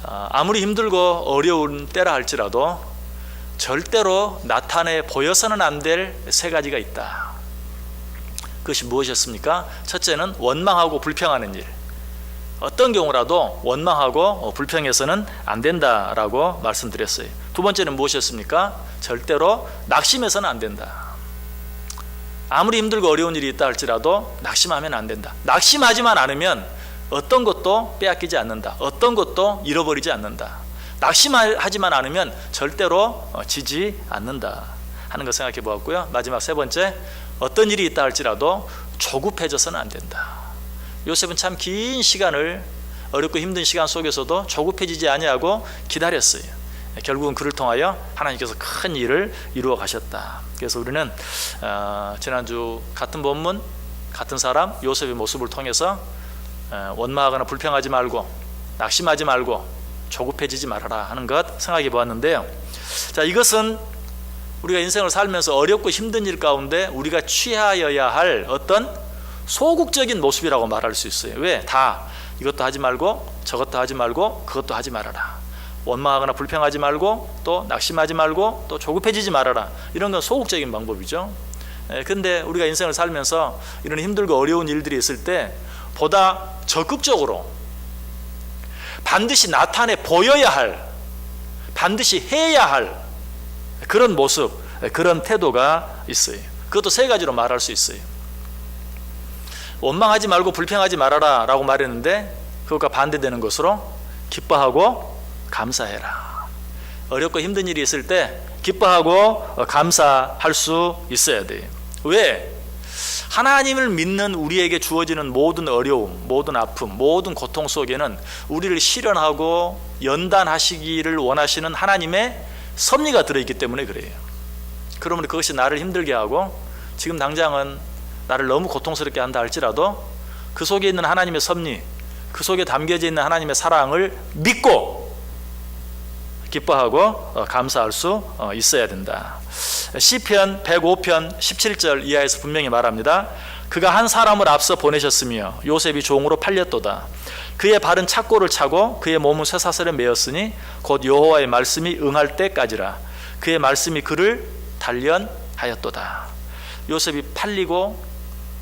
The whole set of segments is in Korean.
아무리 힘들고 어려운 때라 할지라도 절대로 나타내 보여서는 안 될 세 가지가 있다. 그것이 무엇이었습니까? 첫째는 원망하고 불평하는 일. 어떤 경우라도 원망하고 불평해서는 안 된다라고 말씀드렸어요. 두 번째는 무엇이었습니까? 절대로 낙심해서는 안 된다. 아무리 힘들고 어려운 일이 있다 할지라도 낙심하면 안 된다. 낙심하지만 않으면 어떤 것도 빼앗기지 않는다. 어떤 것도 잃어버리지 않는다. 낙심하지만 않으면 절대로 지지 않는다 하는 것 생각해 보았고요. 마지막 세 번째, 어떤 일이 있다 할지라도 조급해져서는 안 된다. 요셉은 참 긴 시간을 어렵고 힘든 시간 속에서도 조급해지지 아니하고 기다렸어요. 결국은 그를 통하여 하나님께서 큰 일을 이루어 가셨다. 그래서 우리는 지난주 같은 본문 같은 사람 요셉의 모습을 통해서 원망하거나 불평하지 말고 낙심하지 말고 조급해지지 말아라 하는 것 생각해 보았는데요. 자, 이것은 우리가 인생을 살면서 어렵고 힘든 일 가운데 우리가 취하여야 할 어떤 소극적인 모습이라고 말할 수 있어요. 왜? 다 이것도 하지 말고 저것도 하지 말고 그것도 하지 말아라. 원망하거나 불평하지 말고 또 낙심하지 말고 또 조급해지지 말아라. 이런 건 소극적인 방법이죠. 근데 우리가 인생을 살면서 이런 힘들고 어려운 일들이 있을 때 보다 적극적으로 반드시 나타내 보여야 할, 반드시 해야 할 그런 모습, 그런 태도가 있어요. 그것도 세 가지로 말할 수 있어요. 원망하지 말고 불평하지 말아라 라고 말했는데 그것과 반대되는 것으로 기뻐하고 감사해라. 어렵고 힘든 일이 있을 때 기뻐하고 감사할 수 있어야 돼요. 왜? 하나님을 믿는 우리에게 주어지는 모든 어려움, 모든 아픔, 모든 고통 속에는 우리를 실현하고 연단하시기를 원하시는 하나님의 섭리가 들어있기 때문에 그래요. 그러면 그것이 나를 힘들게 하고 지금 당장은 나를 너무 고통스럽게 한다 할지라도 그 속에 있는 하나님의 섭리, 그 속에 담겨져 있는 하나님의 사랑을 믿고 기뻐하고 감사할 수 있어야 된다. 시편 105편 17절 이하에서 분명히 말합니다. 그가 한 사람을 앞서 보내셨으며 요셉이 종으로 팔렸도다. 그의 발은 착고를 차고 그의 몸은 쇠사슬에 매였으니 곧 여호와의 말씀이 응할 때까지라. 그의 말씀이 그를 단련하였도다. 요셉이 팔리고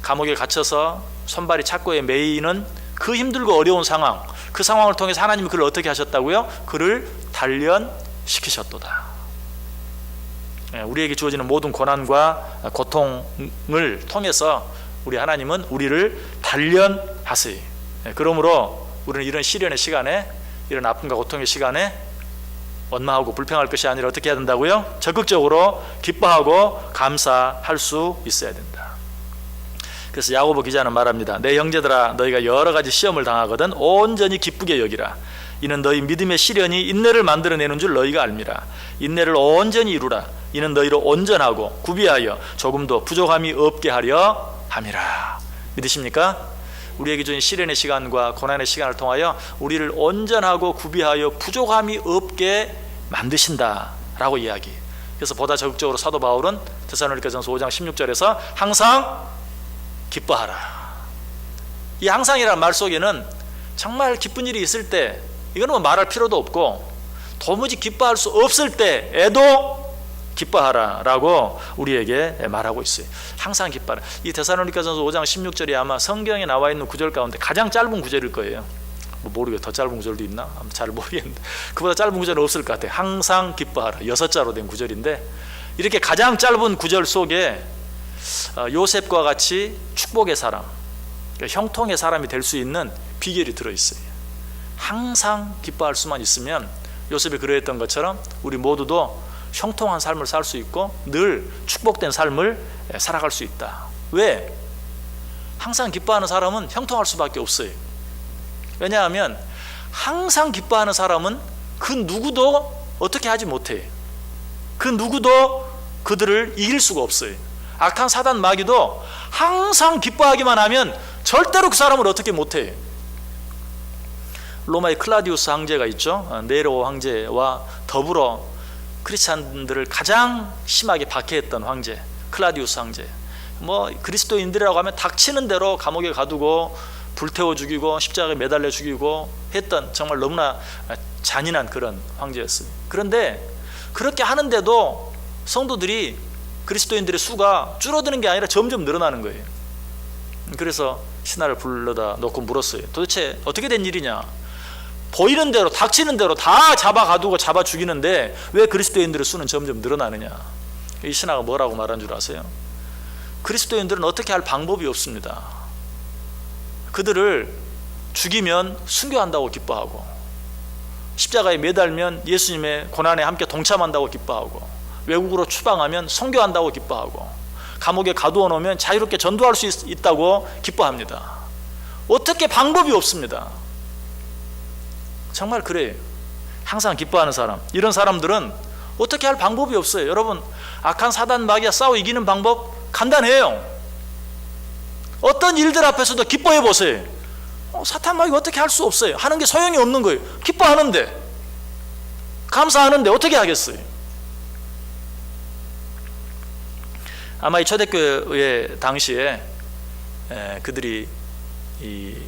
감옥에 갇혀서 손발이 착고에 매이는 그 힘들고 어려운 상황, 그 상황을 통해서 하나님이 그를 어떻게 하셨다고요? 그를 단련시키셨도다. 우리에게 주어지는 모든 고난과 고통을 통해서 우리 하나님은 우리를 단련하세요. 그러므로 우리는 이런 시련의 시간에, 이런 아픔과 고통의 시간에 원망하고 불평할 것이 아니라 어떻게 해야 된다고요? 적극적으로 기뻐하고 감사할 수 있어야 된다. 그래서 야고보 기자는 말합니다. 내 형제들아, 너희가 여러 가지 시험을 당하거든 온전히 기쁘게 여기라. 이는 너희 믿음의 시련이 인내를 만들어내는 줄 너희가 알미라. 인내를 온전히 이루라. 이는 너희를 온전하고 구비하여 조금도 부족함이 없게 하려 함이라. 믿으십니까? 우리에게 주신 시련의 시간과 고난의 시간을 통하여 우리를 온전하고 구비하여 부족함이 없게 만드신다라고 이야기. 그래서 보다 적극적으로 사도 바울은 데살로니가전서 5장 16절에서 항상 기뻐하라. 이 항상이라는 말 속에는 정말 기쁜 일이 있을 때 이거는 뭐 말할 필요도 없고 도무지 기뻐할 수 없을 때에도 기뻐하라라고 우리에게 말하고 있어요. 항상 기뻐하라. 이 데살로니가전서 5장 16절이 아마 성경에 나와 있는 구절 가운데 가장 짧은 구절일 거예요. 뭐 모르겠어요. 더 짧은 구절도 있나? 잘 모르겠는데 그보다 짧은 구절은 없을 것 같아요. 항상 기뻐하라. 6자로 된 구절인데 이렇게 가장 짧은 구절 속에 요셉과 같이 축복의 사람, 그러니까 형통의 사람이 될 수 있는 비결이 들어있어요. 항상 기뻐할 수만 있으면 요셉이 그러했던 것처럼 우리 모두도 형통한 삶을 살 수 있고 늘 축복된 삶을 살아갈 수 있다. 왜? 항상 기뻐하는 사람은 형통할 수밖에 없어요. 왜냐하면 항상 기뻐하는 사람은 그 누구도 어떻게 하지 못해요. 그 누구도 그들을 이길 수가 없어요. 악한 사단 마귀도 항상 기뻐하기만 하면 절대로 그 사람을 어떻게 못해요. 로마의 클라디우스 황제가 있죠. 네로 황제와 더불어 크리스찬들을 가장 심하게 박해했던 황제 클라디우스 황제. 뭐 그리스도인들이라고 하면 닥치는 대로 감옥에 가두고 불태워 죽이고 십자가에 매달려 죽이고 했던 정말 너무나 잔인한 그런 황제였어요. 그런데 그렇게 하는데도 성도들이, 그리스도인들의 수가 줄어드는 게 아니라 점점 늘어나는 거예요. 그래서 신하를 불러다 놓고 물었어요. 도대체 어떻게 된 일이냐? 보이는 대로, 닥치는 대로 다 잡아가두고 잡아 죽이는데 왜 그리스도인들의 수는 점점 늘어나느냐? 이 신하가 뭐라고 말한 줄 아세요? 그리스도인들은 어떻게 할 방법이 없습니다. 그들을 죽이면 순교한다고 기뻐하고, 십자가에 매달면 예수님의 고난에 함께 동참한다고 기뻐하고, 외국으로 추방하면 선교한다고 기뻐하고, 감옥에 가두어 놓으면 자유롭게 전도할 수 있다고 기뻐합니다. 어떻게 방법이 없습니다. 정말 그래요. 항상 기뻐하는 사람, 이런 사람들은 어떻게 할 방법이 없어요. 여러분, 악한 사단 마귀와 싸워 이기는 방법 간단해요. 어떤 일들 앞에서도 기뻐해 보세요. 사탄 마귀가 어떻게 할 수 없어요. 하는 게 소용이 없는 거예요. 기뻐하는데, 감사하는데 어떻게 하겠어요? 아마 이 초대교회 당시에 그들이 이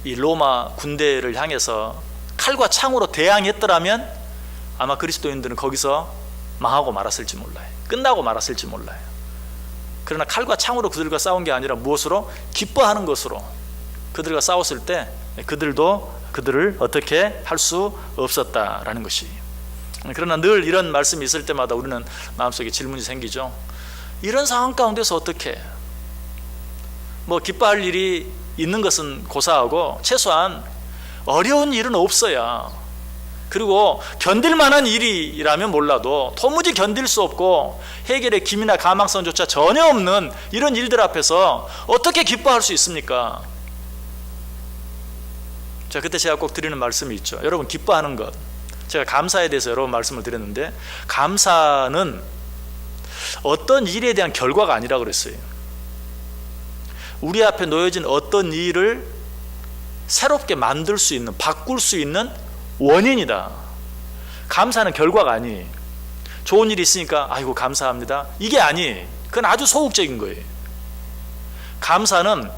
로마 군대를 향해서 칼과 창으로 대항했더라면 아마 그리스도인들은 거기서 망하고 말았을지 몰라요. 끝나고 말았을지 몰라요. 그러나 칼과 창으로 그들과 싸운 게 아니라 무엇으로? 기뻐하는 것으로 그들과 싸웠을 때 그들도 그들을 어떻게 할 수 없었다라는 것이. 그러나 늘 이런 말씀이 있을 때마다 우리는 마음속에 질문이 생기죠. 이런 상황 가운데서 어떻게 기뻐할 일이 있는 것은 고사하고 최소한 어려운 일은 없어야, 그리고 견딜 만한 일이라면 몰라도 도무지 견딜 수 없고 해결의 기미나 가망성조차 전혀 없는 이런 일들 앞에서 어떻게 기뻐할 수 있습니까? 자, 그때 제가 꼭 드리는 말씀이 있죠. 여러분, 기뻐하는 것, 제가 감사에 대해서 여러 번 말씀을 드렸는데, 감사는 어떤 일에 대한 결과가 아니라 그랬어요. 우리 앞에 놓여진 어떤 일을 새롭게 만들 수 있는, 바꿀 수 있는 원인이다. 감사는 결과가 아니에요. 좋은 일이 있으니까 아이고 감사합니다, 이게 아니에요. 그건 아주 소극적인 거예요. 감사는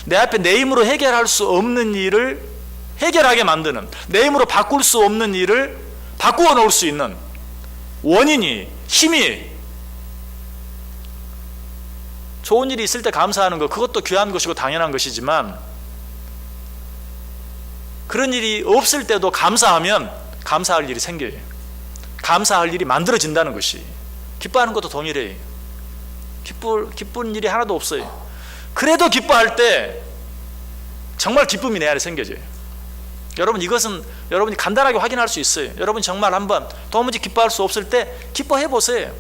내 앞에 내 힘으로 해결할 수 없는 일을 해결하게 만드는, 내 힘으로 바꿀 수 없는 일을 바꾸어 놓을 수 있는 원인이, 힘이. 좋은 일이 있을 때 감사하는 것, 그것도 귀한 것이고 당연한 것이지만, 그런 일이 없을 때도 감사하면 감사할 일이 생겨요. 감사할 일이 만들어진다는 것이. 기뻐하는 것도 동일해요. 기쁜 일이 하나도 없어요. 그래도 기뻐할 때 정말 기쁨이 내 안에 생겨져요. 여러분, 이것은 여러분이 간단하게 확인할 수 있어요. 여러분 정말 한번 도무지 기뻐할 수 없을 때 기뻐해 보세요.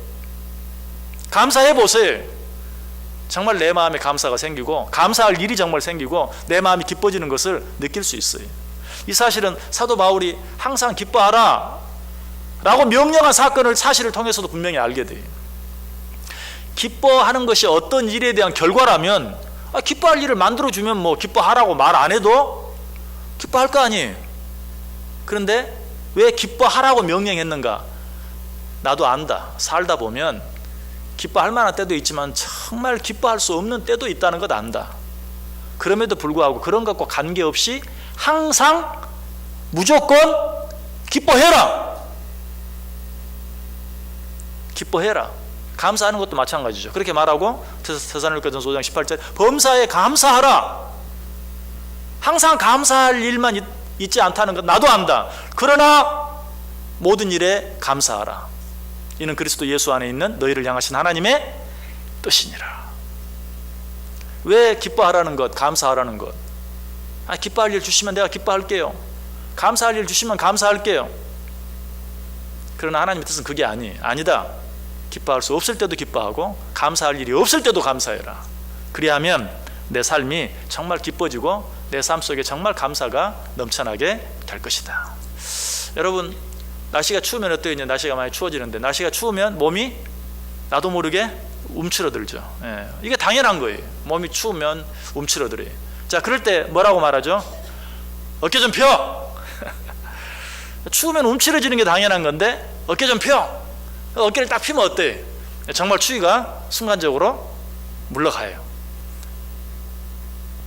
감사해 보세요. 정말 내 마음에 감사가 생기고, 감사할 일이 정말 생기고, 내 마음이 기뻐지는 것을 느낄 수 있어요. 이 사실은 사도 바울이 항상 기뻐하라 라고 명령한 사실을 통해서도 분명히 알게 돼요. 기뻐하는 것이 어떤 일에 대한 결과라면, 기뻐할 일을 만들어주면 기뻐하라고 말 안 해도 기뻐할 거 아니에요. 그런데 왜 기뻐하라고 명령했는가? 나도 안다. 살다 보면 기뻐할 만한 때도 있지만 정말 기뻐할 수 없는 때도 있다는 것 안다. 그럼에도 불구하고 그런 것과 관계없이 항상 무조건 기뻐해라. 기뻐해라. 감사하는 것도 마찬가지죠. 그렇게 말하고 데살로니가전서 5장 18절 범사에 감사하라. 항상 감사할 일만 있지 않다는 것 나도 안다. 그러나 모든 일에 감사하라. 이는 그리스도 예수 안에 있는 너희를 향하신 하나님의 뜻이니라. 왜 기뻐하라는 것, 감사하라는 것? 기뻐할 일 주시면 내가 기뻐할게요. 감사할 일 주시면 감사할게요. 그러나 하나님의 뜻은 그게 아니다. 기뻐할 수 없을 때도 기뻐하고 감사할 일이 없을 때도 감사해라. 그리하면 내 삶이 정말 기뻐지고 내 삶 속에 정말 감사가 넘쳐나게 될 것이다. 여러분, 날씨가 추우면 어떠냐? 날씨가 많이 추워지는데, 날씨가 추우면 몸이 나도 모르게 움츠러들죠. 이게 당연한 거예요. 몸이 추우면 움츠러들어요. 자, 그럴 때 뭐라고 말하죠? 어깨 좀 펴. 추우면 움츠러지는 게 당연한 건데 어깨 좀 펴. 어깨를 딱 펴면 어때? 정말 추위가 순간적으로 물러가요.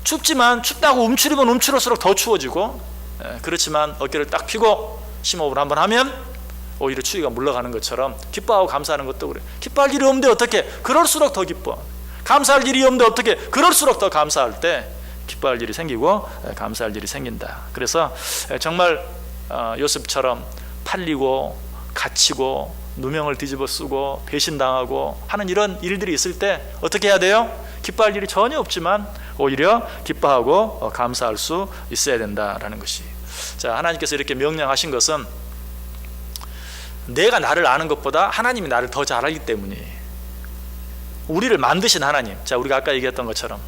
춥지만 춥다고 움츠리면 움츠릴수록 더 추워지고, 그렇지만 어깨를 딱 펴고 심호흡을 한번 하면 오히려 추위가 물러가는 것처럼 기뻐하고 감사하는 것도 그래. 기뻐할 일이 없는데 어떻게? 그럴수록 더 기뻐. 감사할 일이 없는데 어떻게? 그럴수록 더 감사할 때 기뻐할 일이 생기고 감사할 일이 생긴다. 그래서 정말 요셉처럼 팔리고 갇히고 누명을 뒤집어 쓰고 배신당하고 하는 이런 일들이 있을 때 어떻게 해야 돼요? 기뻐할 일이 전혀 없지만 오히려 기뻐하고 감사할 수 있어야 된다라는 것이. 자, 하나님께서 이렇게 명령하신 것은 내가 나를 아는 것보다 하나님이 나를 더 잘 알기 때문이에요. 우리를 만드신 하나님. 자, 우리가 아까 얘기했던 것처럼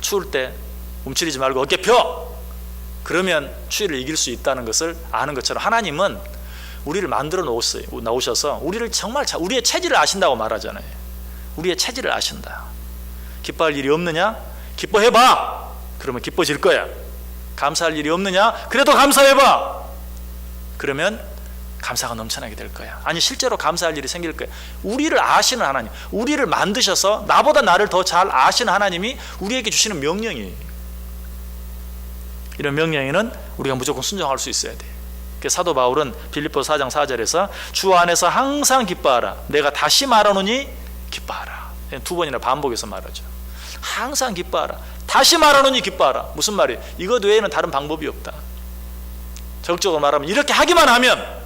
추울 때 움츠리지 말고 어깨 펴! 그러면 추위를 이길 수 있다는 것을 아는 것처럼 하나님은 우리를 만들어 놓으셔서 우리를 정말 우리의 체질을 아신다고 말하잖아요. 우리의 체질을 아신다. 기뻐할 일이 없느냐? 기뻐해봐! 그러면 기뻐질 거야. 감사할 일이 없느냐? 그래도 감사해봐! 그러면 감사가 넘쳐나게 될 거야. 아니, 실제로 감사할 일이 생길 거야. 우리를 아시는 하나님, 우리를 만드셔서 나보다 나를 더 잘 아시는 하나님이 우리에게 주시는 명령이에요. 이런 명령에는 우리가 무조건 순종할 수 있어야 돼. 사도 바울은 빌립보서 4장 4절에서 주 안에서 항상 기뻐하라. 내가 다시 말하노니 기뻐하라. 두 번이나 반복해서 말하죠. 항상 기뻐하라. 다시 말하노니 기뻐하라. 무슨 말이에요? 이것 외에는 다른 방법이 없다. 적극적으로 말하면 이렇게 하기만 하면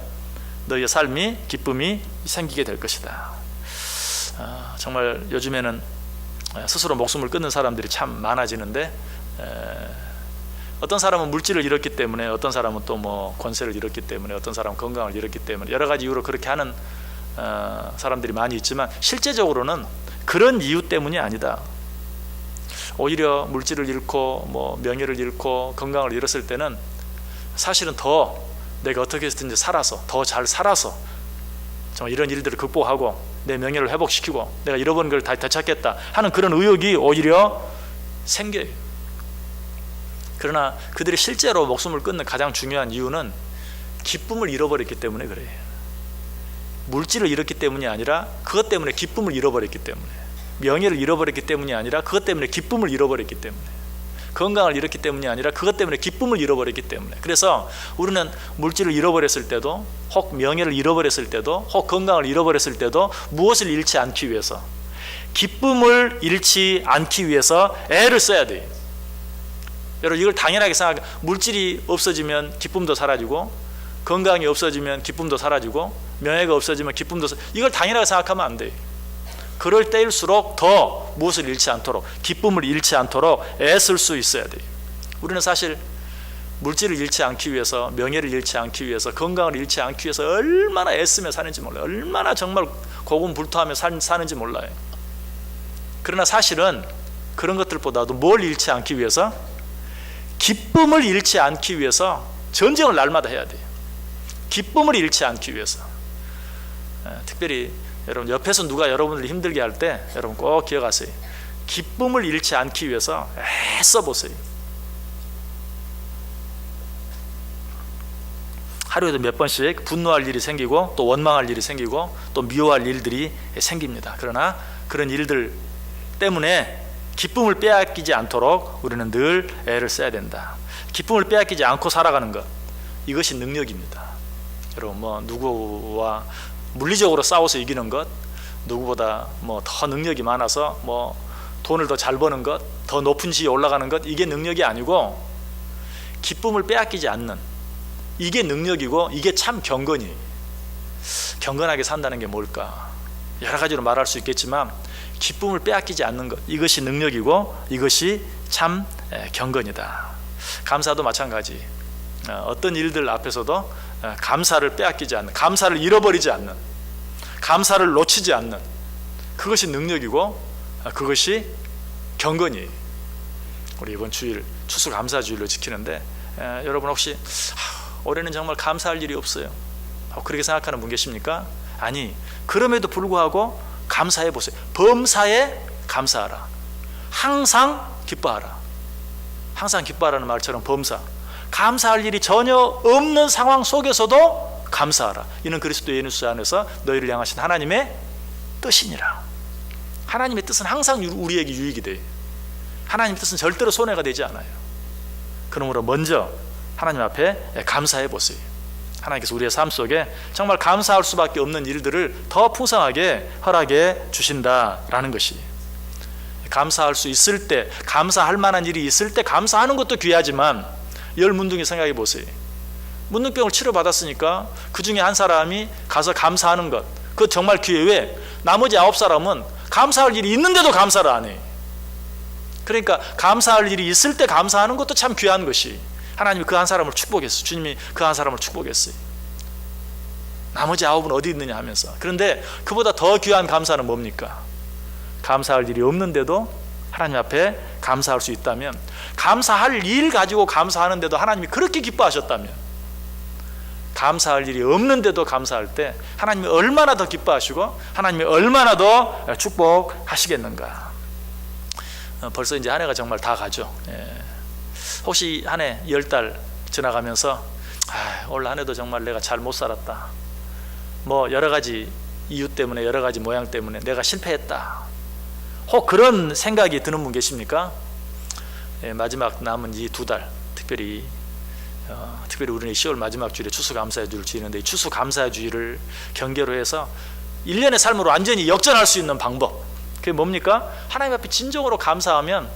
너희의 삶이 기쁨이 생기게 될 것이다. 정말 요즘에는 스스로 목숨을 끊는 사람들이 참 많아지는데, 어떤 사람은 물질을 잃었기 때문에, 어떤 사람은 또 뭐 권세를 잃었기 때문에, 어떤 사람은 건강을 잃었기 때문에 여러 가지 이유로 그렇게 하는 사람들이 많이 있지만 실제적으로는 그런 이유 때문이 아니다. 오히려 물질을 잃고 뭐 명예를 잃고 건강을 잃었을 때는 사실은 더 내가 어떻게 해서든지 살아서, 더 잘 살아서 정말 이런 일들을 극복하고 내 명예를 회복시키고 내가 잃어버린 걸 다시 되찾겠다 하는 그런 의욕이 오히려 생겨요. 그러나 그들이 실제로 목숨을 끊는 가장 중요한 이유는 기쁨을 잃어버렸기 때문에 그래요. 물질을 잃었기 때문이 아니라 그것 때문에 기쁨을 잃어버렸기 때문에, 명예를 잃어버렸기 때문이 아니라 그것 때문에 기쁨을 잃어버렸기 때문에, 건강을 잃었기 때문이 아니라 그것 때문에 기쁨을 잃어버렸기 때문에. 그래서 우리는 물질을 잃어버렸을 때도, 혹 명예를 잃어버렸을 때도, 혹 건강을 잃어버렸을 때도 무엇을 잃지 않기 위해서, 기쁨을 잃지 않기 위해서 애를 써야 돼요. 여러분, 이걸 당연하게 생각해. 물질이 없어지면 기쁨도 사라지고, 건강이 없어지면 기쁨도 사라지고, 명예가 없어지면 기쁨도 이걸 당연하게 생각하면 안 돼요. 그럴 때일수록 더 무엇을 잃지 않도록, 기쁨을 잃지 않도록 애쓸 수 있어야 돼요. 우리는 사실 물질을 잃지 않기 위해서, 명예를 잃지 않기 위해서, 건강을 잃지 않기 위해서 얼마나 애쓰며 사는지 몰라요. 얼마나 정말 고군분투하며 사는지 몰라요. 그러나 사실은 그런 것들보다도 뭘 잃지 않기 위해서? 기쁨을 잃지 않기 위해서 전쟁을 날마다 해야 돼요. 기쁨을 잃지 않기 위해서. 특별히 여러분, 옆에서 누가 여러분을 힘들게 할 때 여러분 꼭 기억하세요. 기쁨을 잃지 않기 위해서 애써 보세요. 하루에도 몇 번씩 분노할 일이 생기고 또 원망할 일이 생기고 또 미워할 일들이 생깁니다. 그러나 그런 일들 때문에 기쁨을 빼앗기지 않도록 우리는 늘 애를 써야 된다. 기쁨을 빼앗기지 않고 살아가는 것, 이것이 능력입니다. 여러분, 뭐 누구와 물리적으로 싸워서 이기는 것, 누구보다 뭐 더 능력이 많아서 뭐 돈을 더 잘 버는 것, 더 높은 지위에 올라가는 것, 이게 능력이 아니고 기쁨을 빼앗기지 않는, 이게 능력이고 이게 참 경건이에요. 경건하게 산다는 게 뭘까? 여러 가지로 말할 수 있겠지만 기쁨을 빼앗기지 않는 것, 이것이 능력이고 이것이 참 경건이다. 감사도 마찬가지. 어떤 일들 앞에서도 감사를 빼앗기지 않는, 감사를 잃어버리지 않는, 감사를 놓치지 않는, 그것이 능력이고 그것이 경건이에요. 우리 이번 주일 추수감사주일로 지키는데 여러분 혹시 올해는 정말 감사할 일이 없어요, 그렇게 생각하는 분 계십니까? 아니, 그럼에도 불구하고 감사해 보세요. 범사에 감사하라. 항상 기뻐하라. 항상 기뻐하라는 말처럼 범사, 감사할 일이 전혀 없는 상황 속에서도 감사하라. 이는 그리스도 예수 안에서 너희를 향하신 하나님의 뜻이니라. 하나님의 뜻은 항상 우리에게 유익이 돼요. 하나님 뜻은 절대로 손해가 되지 않아요. 그러므로 먼저 하나님 앞에 감사해 보세요. 하나님께서 우리의 삶 속에 정말 감사할 수밖에 없는 일들을 더 풍성하게 허락해 주신다라는 것이, 감사할 수 있을 때, 감사할 만한 일이 있을 때 감사하는 것도 귀하지만, 열문둥이 생각해 보세요. 문둥병을 치료받았으니까 그 중에 한 사람이 가서 감사하는 것, 그거 정말 귀해. 왜? 나머지 9사람은 감사할 일이 있는데도 감사를 안 해. 그러니까 감사할 일이 있을 때 감사하는 것도 참 귀한 것이, 하나님이 그 한 사람을 축복했어요. 주님이 그 한 사람을 축복했어요. 나머지 9은 어디 있느냐 하면서. 그런데 그보다 더 귀한 감사는 뭡니까? 감사할 일이 없는데도 하나님 앞에 감사할 수 있다면, 감사할 일 가지고 감사하는데도 하나님이 그렇게 기뻐하셨다면, 감사할 일이 없는데도 감사할 때 하나님이 얼마나 더 기뻐하시고 하나님이 얼마나 더 축복하시겠는가. 벌써 이제 한 해가 정말 다 가죠. 혹시 한 해 10달 지나가면서 올 한 해도 정말 내가 잘 못 살았다, 뭐 여러 가지 이유 때문에, 여러 가지 모양 때문에 내가 실패했다, 혹 그런 생각이 드는 분 계십니까? 마지막 남은 이 2달, 특별히 우리는 10월 마지막 주일에 추수감사주일을 지내는데, 이 추수감사주일을 경계로 해서 1년의 삶으로 완전히 역전할 수 있는 방법, 그게 뭡니까? 하나님 앞에 진정으로 감사하면,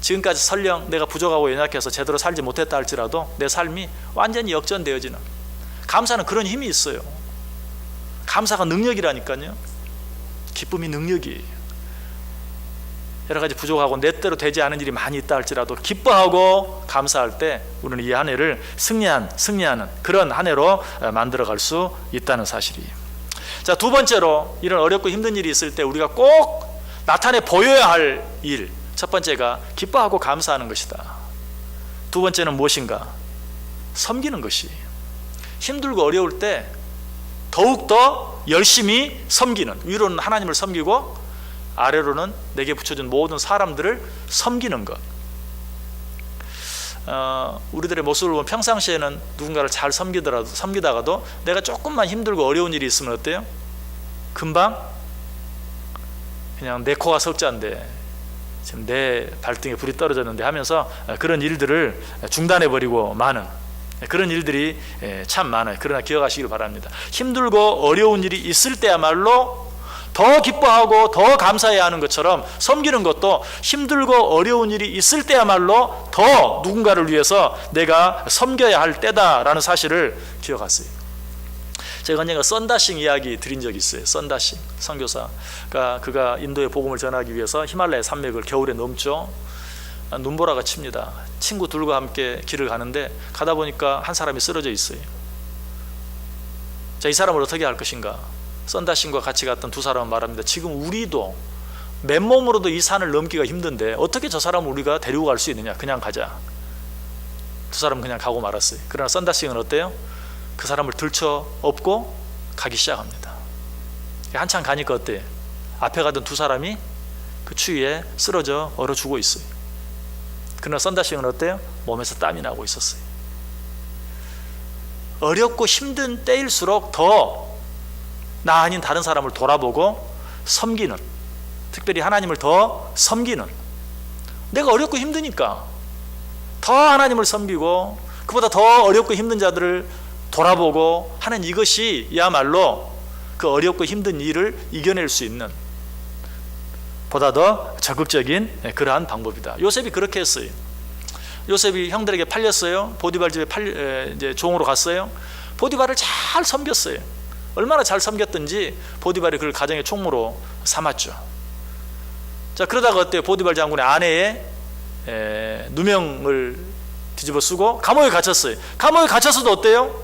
지금까지 설령 내가 부족하고 연약해서 제대로 살지 못했다 할지라도 내 삶이 완전히 역전되어지는, 감사는 그런 힘이 있어요. 감사가 능력이라니까요. 기쁨이 능력이에요. 여러 가지 부족하고 내 뜻대로 되지 않은 일이 많이 있다 할지라도 기뻐하고 감사할 때 우리는 이 한 해를 승리하는 그런 한 해로 만들어갈 수 있다는 사실이에요. 자, 두 번째로, 이런 어렵고 힘든 일이 있을 때 우리가 꼭 나타내 보여야 할 일, 첫 번째가 기뻐하고 감사하는 것이다. 두 번째는 무엇인가? 섬기는 것이. 힘들고 어려울 때 더욱더 열심히 섬기는, 위로는 하나님을 섬기고 아래로는 내게 붙여준 모든 사람들을 섬기는 것. 우리들의 모습을 보면 평상시에는 누군가를 잘 섬기다가도 내가 조금만 힘들고 어려운 일이 있으면 어때요? 금방 그냥 내 코가 석자인데 지금 내 발등에 불이 떨어졌는데 하면서 그런 일들을 중단해버리고 마는 그런 일들이 참 많아요. 그러나 기억하시길 바랍니다. 힘들고 어려운 일이 있을 때야말로 더 기뻐하고 더 감사해야 하는 것처럼, 섬기는 것도 힘들고 어려운 일이 있을 때야말로 더 누군가를 위해서 내가 섬겨야 할 때다라는 사실을 기억하세요. 제가 언젠가 썬다싱 이야기 드린 적이 있어요. 썬다싱 선교사가, 그가 인도의 복음을 전하기 위해서 히말라야 산맥을 겨울에 넘죠. 눈보라가 칩니다. 친구 둘과 함께 길을 가는데 가다 보니까 한 사람이 쓰러져 있어요. 자, 이 사람을 어떻게 할 것인가? 썬다싱과 같이 갔던 두 사람은 말합니다. 지금 우리도 맨몸으로도 이 산을 넘기가 힘든데 어떻게 저 사람을 우리가 데리고 갈 수 있느냐? 그냥 가자. 두 사람은 그냥 가고 말았어요. 그러나 썬다싱은 어때요? 그 사람을 들쳐 업고 가기 시작합니다. 한참 가니까 어때요? 앞에 가던 두 사람이 그 추위에 쓰러져 얼어 죽어 있어요. 그러나 썬다싱은 어때요? 몸에서 땀이 나고 있었어요. 어렵고 힘든 때일수록 더 나 아닌 다른 사람을 돌아보고 섬기는, 특별히 하나님을 더 섬기는, 내가 어렵고 힘드니까 더 하나님을 섬기고 그보다 더 어렵고 힘든 자들을 돌아보고 하는, 이것이야말로 그 어렵고 힘든 일을 이겨낼 수 있는 보다 더 적극적인 그러한 방법이다. 요셉이 그렇게 했어요. 요셉이 형들에게 팔렸어요. 보디발 집에 이제 종으로 갔어요. 보디발을 잘 섬겼어요. 얼마나 잘 섬겼든지 보디발이 그를 가정의 총무로 삼았죠. 자, 그러다가 어때요? 보디발 장군의 아내의 누명을 뒤집어 쓰고 감옥에 갇혔어요. 감옥에 갇혔어도 어때요?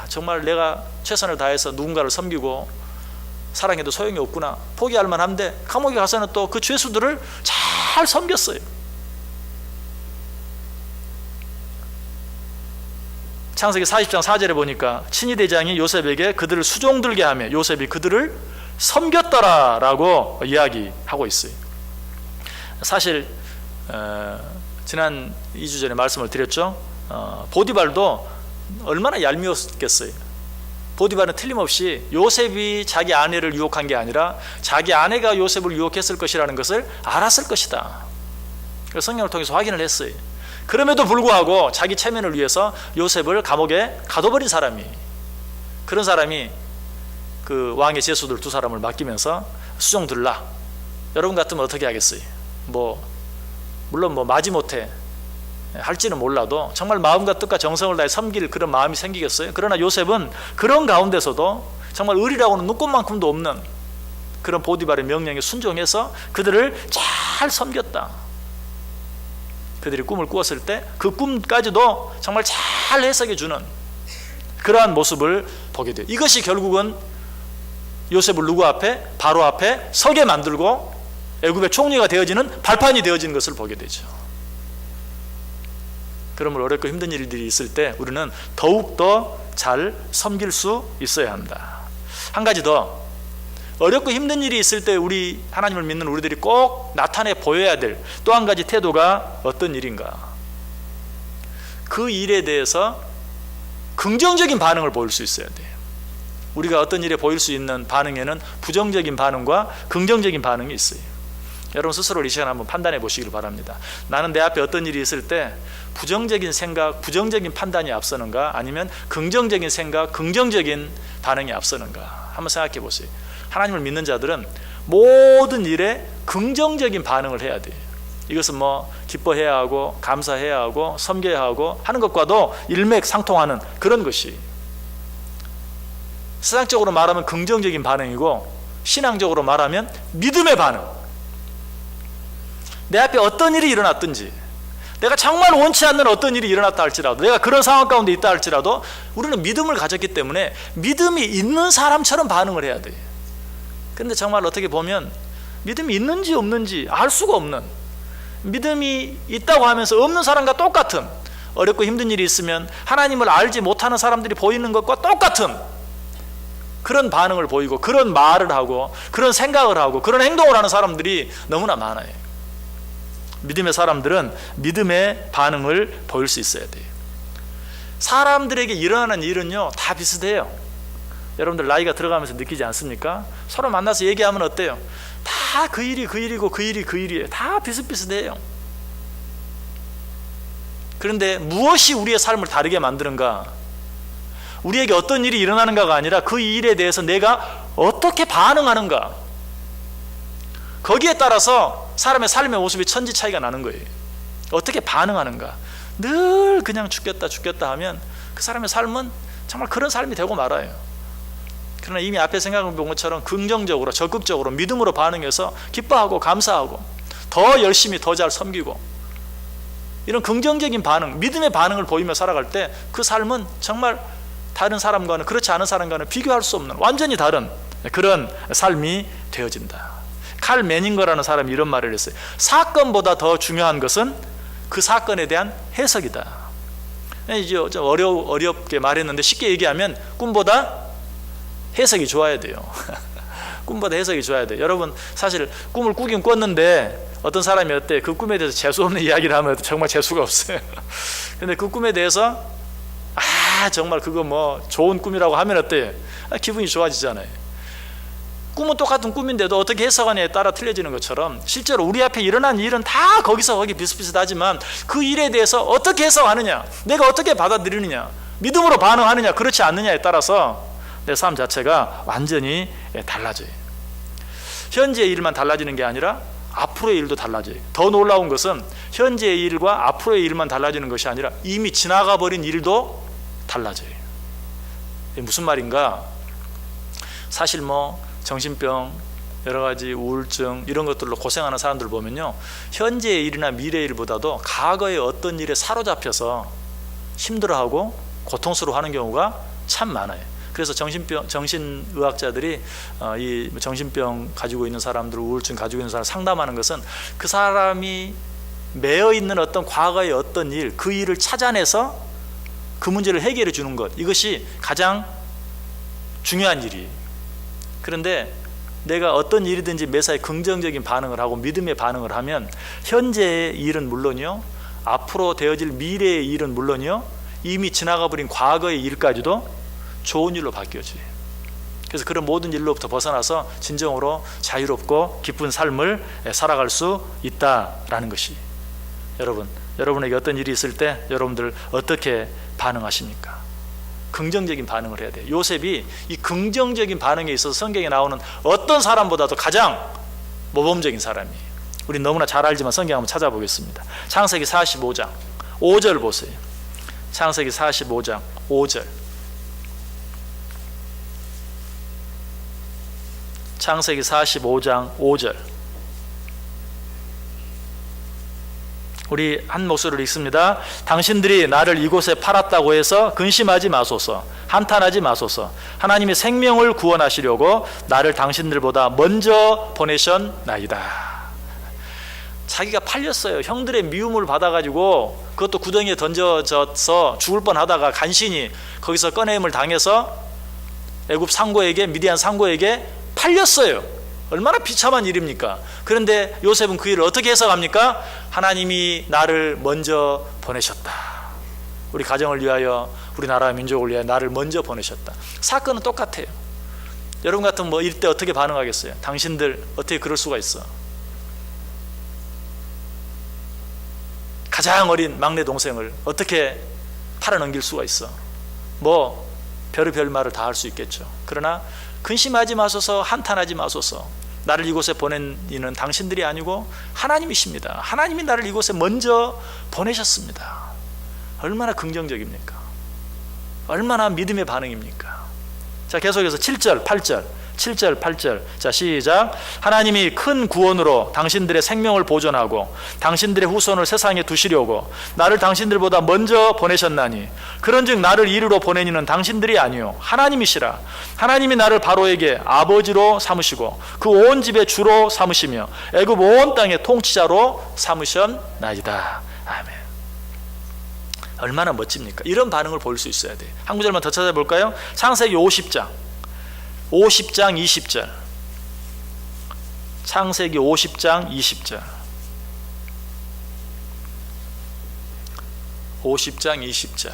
정말 내가 최선을 다해서 누군가를 섬기고 사랑해도 소용이 없구나, 포기할 만한데 감옥에 가서는 또 그 죄수들을 잘 섬겼어요. 창세기 40장 4절에 보니까 친위 대장이 요셉에게 그들을 수종들게 하며 요셉이 그들을 섬겼더라라고 이야기하고 있어요. 사실 지난 2주 전에 말씀을 드렸죠. 보디발도 얼마나 얄미웠겠어요. 보디발은 틀림없이 요셉이 자기 아내를 유혹한 게 아니라 자기 아내가 요셉을 유혹했을 것이라는 것을 알았을 것이다. 그래서 성경을 통해서 확인을 했어요. 그럼에도 불구하고 자기 체면을 위해서 요셉을 감옥에 가둬버린 사람이, 그런 사람이 그 왕의 제수들 두 사람을 맡기면서 수종 들라. 여러분 같으면 어떻게 하겠어요? 물론 마지못해 할지는 몰라도 정말 마음과 뜻과 정성을 다해 섬길 그런 마음이 생기겠어요? 그러나 요셉은 그런 가운데서도 정말 의리라고는 눈꼽만큼도 없는 그런 보디발의 명령에 순종해서 그들을 잘 섬겼다. 그들이 꿈을 꾸었을 때 그 꿈까지도 정말 잘 해석해 주는 그러한 모습을 보게 돼요. 이것이 결국은 요셉을 누구 앞에? 바로 앞에 서게 만들고 애굽의 총리가 되어지는 발판이 되어지는 것을 보게 되죠. 그러므로 어렵고 힘든 일들이 있을 때 우리는 더욱더 잘 섬길 수 있어야 한다. 한 가지 더, 어렵고 힘든 일이 있을 때 우리 하나님을 믿는 우리들이 꼭 나타내 보여야 될 또 한 가지 태도가 어떤 일인가? 그 일에 대해서 긍정적인 반응을 보일 수 있어야 돼요. 우리가 어떤 일에 보일 수 있는 반응에는 부정적인 반응과 긍정적인 반응이 있어요. 여러분 스스로 이 시간 한번 판단해 보시길 바랍니다. 나는 내 앞에 어떤 일이 있을 때 부정적인 생각, 부정적인 판단이 앞서는가, 아니면 긍정적인 생각, 긍정적인 반응이 앞서는가? 한번 생각해 보세요. 하나님을 믿는 자들은 모든 일에 긍정적인 반응을 해야 돼요. 이것은 기뻐해야 하고 감사해야 하고 섬겨야 하고 하는 것과도 일맥상통하는 그런 것이, 세상적으로 말하면 긍정적인 반응이고 신앙적으로 말하면 믿음의 반응. 내 앞에 어떤 일이 일어났든지, 내가 정말 원치 않는 어떤 일이 일어났다 할지라도, 내가 그런 상황 가운데 있다 할지라도 우리는 믿음을 가졌기 때문에 믿음이 있는 사람처럼 반응을 해야 돼요. 그런데 정말 어떻게 보면 믿음이 있는지 없는지 알 수가 없는, 믿음이 있다고 하면서 없는 사람과 똑같은, 어렵고 힘든 일이 있으면 하나님을 알지 못하는 사람들이 보이는 것과 똑같은 그런 반응을 보이고 그런 말을 하고 그런 생각을 하고 그런 행동을 하는 사람들이 너무나 많아요. 믿음의 사람들은 믿음의 반응을 보일 수 있어야 돼요. 사람들에게 일어나는 일은요 다 비슷해요. 여러분들 나이가 들어가면서 느끼지 않습니까? 서로 만나서 얘기하면 어때요? 다 그 일이 그 일이고 그 일이 그 일이에요. 다 비슷비슷해요. 그런데 무엇이 우리의 삶을 다르게 만드는가? 우리에게 어떤 일이 일어나는가가 아니라 그 일에 대해서 내가 어떻게 반응하는가, 거기에 따라서 사람의 삶의 모습이 천지 차이가 나는 거예요. 어떻게 반응하는가. 늘 그냥 죽겠다 하면 그 사람의 삶은 정말 그런 삶이 되고 말아요. 그러나 이미 앞에 생각해 본 것처럼 긍정적으로 적극적으로 믿음으로 반응해서 기뻐하고 감사하고 더 열심히 더 잘 섬기고 이런 긍정적인 반응, 믿음의 반응을 보이며 살아갈 때 그 삶은 정말 다른 사람과는, 그렇지 않은 사람과는 비교할 수 없는 완전히 다른 그런 삶이 되어진다. 칼 매닝거라는 사람이 이런 말을 했어요. 사건보다 더 중요한 것은 그 사건에 대한 해석이다. 이제 좀 어렵게 말했는데 쉽게 얘기하면 꿈보다 해석이 좋아야 돼요. 꿈보다 해석이 좋아야 돼요. 여러분 사실 꿈을 꾸긴 꿨는데 어떤 사람이 어때? 그 꿈에 대해서 재수 없는 이야기를 하면 정말 재수가 없어요. 근데 그 꿈에 대해서 정말 그거 좋은 꿈이라고 하면 어때요? 기분이 좋아지잖아요. 꿈은 똑같은 꿈인데도 어떻게 해석하냐에 따라 틀려지는 것처럼 실제로 우리 앞에 일어난 일은 다 거기 비슷비슷하지만 그 일에 대해서 어떻게 해석하느냐, 내가 어떻게 받아들이느냐, 믿음으로 반응하느냐 그렇지 않느냐에 따라서 내 삶 자체가 완전히 달라져요. 현재의 일만 달라지는 게 아니라 앞으로의 일도 달라져요. 더 놀라운 것은 현재의 일과 앞으로의 일만 달라지는 것이 아니라 이미 지나가 버린 일도 달라져요. 이게 무슨 말인가? 사실 정신병, 여러 가지 우울증 이런 것들로 고생하는 사람들 보면요, 현재의 일이나 미래의 일보다도 과거의 어떤 일에 사로잡혀서 힘들어하고 고통스러워하는 경우가 참 많아요. 그래서 정신의학자들이 이 정신병 가지고 있는 사람들, 우울증 가지고 있는 사람 상담하는 것은 그 사람이 매여 있는 어떤 과거의 어떤 일, 그 일을 찾아내서 그 문제를 해결해 주는 것, 이것이 가장 중요한 일이에요. 그런데 내가 어떤 일이든지 매사에 긍정적인 반응을 하고 믿음의 반응을 하면 현재의 일은 물론이요, 앞으로 되어질 미래의 일은 물론이요, 이미 지나가 버린 과거의 일까지도 좋은 일로 바뀌어져요. 그래서 그런 모든 일로부터 벗어나서 진정으로 자유롭고 기쁜 삶을 살아갈 수 있다라는 것이, 여러분에게 어떤 일이 있을 때 여러분들 어떻게 반응하십니까? 긍정적인 반응을 해야 돼요. 요셉이 이 긍정적인 반응에 있어서 성경에 나오는 어떤 사람보다도 가장 모범적인 사람이에요. 우리 너무나 잘 알지만 성경 한번 찾아보겠습니다. 창세기 45장 5절 보세요. 창세기 45장 5절. 창세기 45장 5절. 우리 한 목소리를 읽습니다. 당신들이 나를 이곳에 팔았다고 해서 근심하지 마소서, 한탄하지 마소서. 하나님이 생명을 구원하시려고 나를 당신들보다 먼저 보내셨나이다. 자기가 팔렸어요. 형들의 미움을 받아가지고 그것도 구덩이에 던져져서 죽을 뻔하다가 간신히 거기서 꺼내임을 당해서 애굽 상고에게, 미디안 상고에게 팔렸어요. 얼마나 비참한 일입니까? 그런데 요셉은 그 일을 어떻게 해석합니까? 하나님이 나를 먼저 보내셨다. 우리 가정을 위하여, 우리 나라 민족을 위하여 나를 먼저 보내셨다. 사건은 똑같아요. 여러분 같으면 뭐 이때 어떻게 반응하겠어요? 당신들 어떻게 그럴 수가 있어? 가장 어린 막내 동생을 어떻게 팔아넘길 수가 있어? 뭐 별의별 말을 다 할 수 있겠죠. 그러나 근심하지 마소서, 한탄하지 마소서. 나를 이곳에 보낸 이는 당신들이 아니고 하나님이십니다. 하나님이 나를 이곳에 먼저 보내셨습니다. 얼마나 긍정적입니까? 얼마나 믿음의 반응입니까? 자, 계속해서 7절, 8절. 7절, 8절. 자, 시작. 하나님이 큰 구원으로 당신들의 생명을 보존하고 당신들의 후손을 세상에 두시려고 나를 당신들보다 먼저 보내셨나니 그런즉 나를 이르러 보내니는 당신들이 아니요 하나님이시라. 하나님이 나를 바로에게 아버지로 삼으시고 그 온 집의 주로 삼으시며 애굽 온 땅의 통치자로 삼으셨나이다. 아멘. 얼마나 멋집니까? 이런 반응을 보일 수 있어야 돼요. 한 구절만 더 찾아볼까요? 창세기 50장 20절. 창세기 50장 20절. 50장 20절.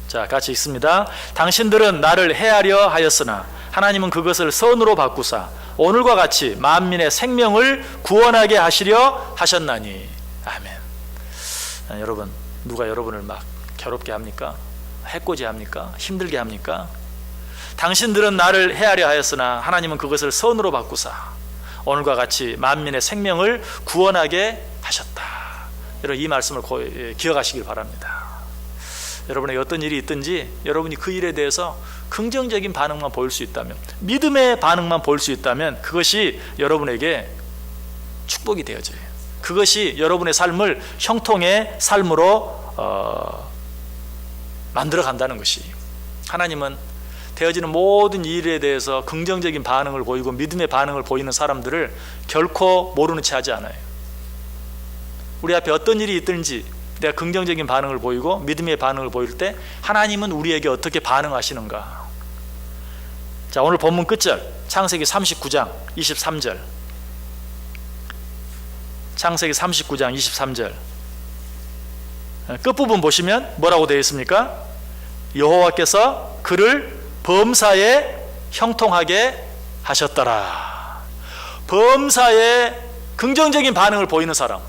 자, 같이 읽습니다. 당신들은 나를 해하려 하였으나 하나님은 그것을 선으로 바꾸사 오늘과 같이 만민의 생명을 구원하게 하시려 하셨나니. 아멘. 여러분, 누가 여러분을 막 괴롭게 합니까? 해코지 합니까? 힘들게 합니까? 당신들은 나를 해하려 하였으나 하나님은 그것을 선으로 바꾸사 오늘과 같이 만민의 생명을 구원하게 하셨다. 여러분, 이 말씀을 기억하시길 바랍니다. 여러분에게 어떤 일이 있든지 여러분이 그 일에 대해서 긍정적인 반응만 보일 수 있다면, 믿음의 반응만 보일 수 있다면 그것이 여러분에게 축복이 되어져요. 그것이 여러분의 삶을 형통의 삶으로 만들어 간다는 것이, 하나님은 되어지는 모든 일에 대해서 긍정적인 반응을 보이고 믿음의 반응을 보이는 사람들을 결코 모르는 채 하지 않아요. 우리 앞에 어떤 일이 있든지 내가 긍정적인 반응을 보이고 믿음의 반응을 보일 때 하나님은 우리에게 어떻게 반응하시는가. 자, 오늘 본문 끝절 창세기 39장 23절. 창세기 39장 23절 끝부분 보시면 뭐라고 되어 있습니까? 여호와께서 그를 범사에 형통하게 하셨더라. 범사에 긍정적인 반응을 보이는 사람,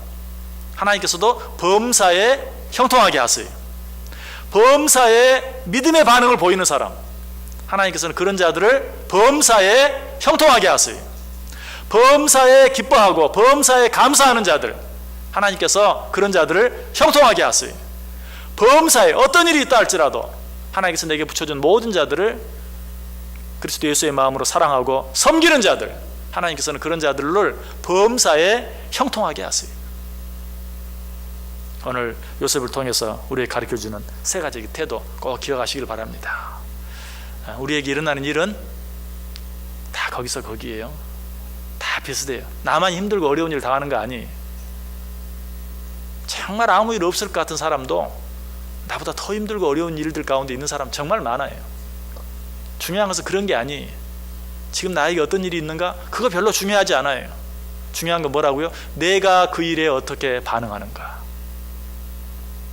하나님께서도 범사에 형통하게 하세요. 범사에 믿음의 반응을 보이는 사람, 하나님께서는 그런 자들을 범사에 형통하게 하세요. 범사에 기뻐하고 범사에 감사하는 자들, 하나님께서 그런 자들을 형통하게 하세요. 범사에 어떤 일이 있다 할지라도 하나님께서 내게 붙여준 모든 자들을 그리스도 예수의 마음으로 사랑하고 섬기는 자들, 하나님께서는 그런 자들을 범사에 형통하게 하세요. 오늘 요셉을 통해서 우리에게 가르쳐주는 세 가지 태도 꼭 기억하시길 바랍니다. 우리에게 일어나는 일은 다 거기서 거기에요. 다 비슷해요. 나만 힘들고 어려운 일 당하는 거 아니에요. 정말 아무 일 없을 것 같은 사람도 나보다 더 힘들고 어려운 일들 가운데 있는 사람 정말 많아요. 중요한 것은 그런 게 아니에요. 지금 나에게 어떤 일이 있는가? 그거 별로 중요하지 않아요. 중요한 건 뭐라고요? 내가 그 일에 어떻게 반응하는가.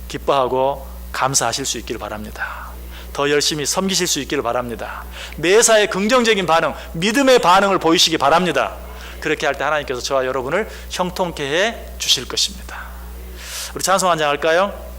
기뻐하고 감사하실 수 있기를 바랍니다. 더 열심히 섬기실 수 있기를 바랍니다. 매사에 긍정적인 반응, 믿음의 반응을 보이시기 바랍니다. 그렇게 할 때 하나님께서 저와 여러분을 형통케 해 주실 것입니다. 우리 찬송 한 장 할까요?